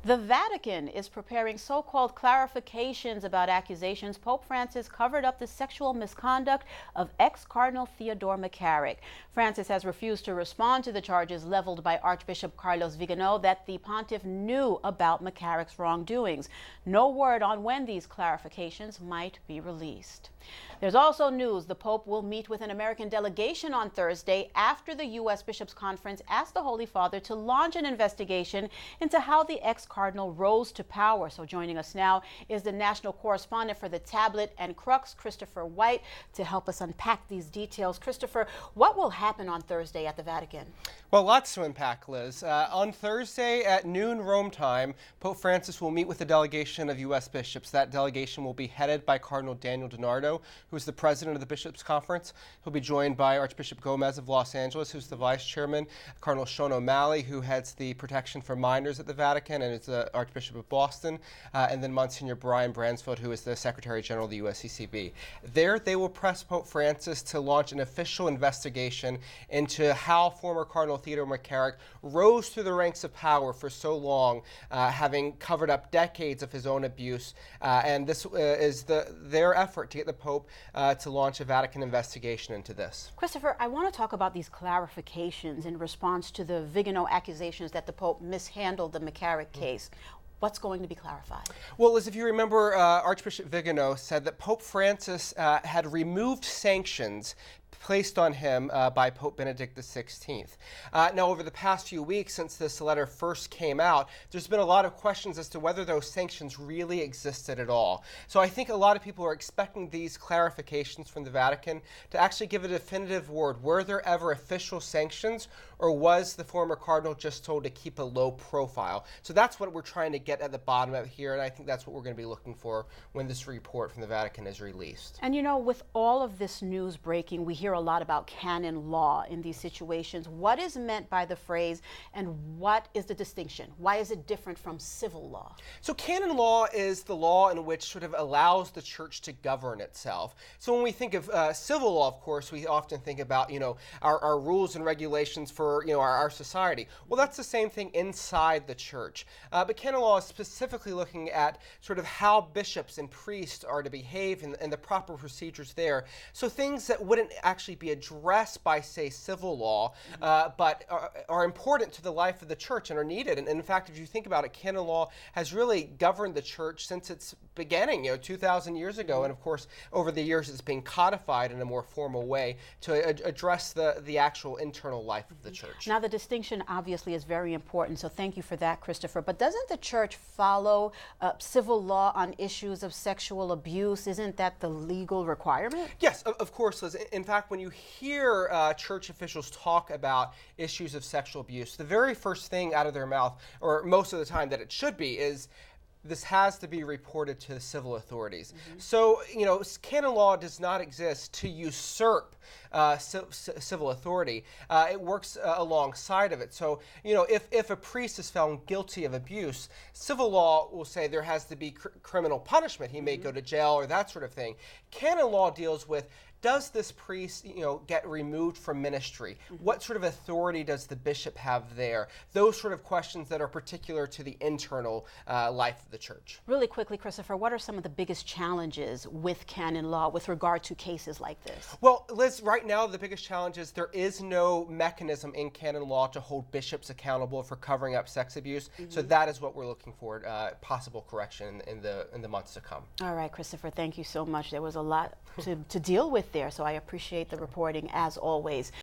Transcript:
The Vatican is preparing so-called clarifications about accusations Pope Francis covered up the sexual misconduct of ex-Cardinal Theodore McCarrick. Francis has refused to respond to the charges leveled by Archbishop Carlos Vigano that the pontiff knew about McCarrick's wrongdoings. No word on when these clarifications might be released. There's also news the Pope will meet with an American delegation on Thursday after the U.S. Bishops' Conference asked the Holy Father to launch an investigation into how the ex-cardinal rose to power. So joining us now is the national correspondent for the Tablet and Crux, Christopher White, to help us unpack these details. Christopher, what will happen on Thursday at the Vatican? Well, lots to unpack, Liz. On Thursday at noon Rome time, Pope Francis will meet with a delegation of U.S. bishops. That delegation will be headed by Cardinal Daniel DiNardo, who's the president of the Bishops' Conference. He'll be joined by Archbishop Gomez of Los Angeles, who's the vice chairman, Cardinal Sean O'Malley, who heads the protection for minors at the Vatican and is the Archbishop of Boston, and then Monsignor Brian Bransfield, who is the Secretary General of the USCCB. There, they will press Pope Francis to launch an official investigation into how former Cardinal Theodore McCarrick rose through the ranks of power for so long, having covered up decades of his own abuse. And this is their effort to get the Pope to launch a Vatican investigation into this. Christopher, I want to talk about these clarifications in response to the Vigano accusations that the Pope mishandled the McCarrick case. What's going to be clarified? Well, Liz, if you remember, Archbishop Vigano said that Pope Francis had removed sanctions placed on him by Pope Benedict XVI. Now, over the past few weeks, since this letter first came out, there's been a lot of questions as to whether those sanctions really existed at all. So I think a lot of people are expecting these clarifications from the Vatican to actually give a definitive word. Were there ever official sanctions, or was the former cardinal just told to keep a low profile? So that's what we're trying to get at the bottom of here, and I think that's what we're going to be looking for when this report from the Vatican is released. And you know, with all of this news breaking, we hear a lot about canon law in these situations. What is meant by the phrase, and what is the distinction? Why is it different from civil law? So canon law is the law in which sort of allows the church to govern itself. So when we think of civil law, of course, we often think about, our rules and regulations for, our society. Well, that's the same thing inside the church. But canon law is specifically looking at sort of how bishops and priests are to behave and the proper procedures there. So things that wouldn't actually be addressed by, say, civil law, but are important to the life of the church and are needed. And in fact, if you think about it, canon law has really governed the church since its beginning, 2,000 years ago. And of course, over the years, it's been codified in a more formal way to address the actual internal life of the church. Now, the distinction obviously is very important, so thank you for that, Christopher. But doesn't the church follow civil law on issues of sexual abuse? Isn't that the legal requirement? Yes, of course, Liz. In fact, when you hear church officials talk about issues of sexual abuse, the very first thing out of their mouth, or most of the time that it should be, is this has to be reported to the civil authorities. So, canon law does not exist to usurp civil authority. It works alongside of it. So, if a priest is found guilty of abuse, civil law will say there has to be criminal punishment. He may go to jail or that sort of thing. Canon law deals with, does this priest, get removed from ministry? What sort of authority does the bishop have there? Those sort of questions that are particular to the internal life of the church. Really quickly, Christopher, what are some of the biggest challenges with canon law with regard to cases like this? Well, Liz, right now the biggest challenge is there is no mechanism in canon law to hold bishops accountable for covering up sex abuse. So that is what we're looking for, possible correction in the months to come. All right, Christopher, thank you so much. There was a lot to deal with there, so I appreciate the reporting as always.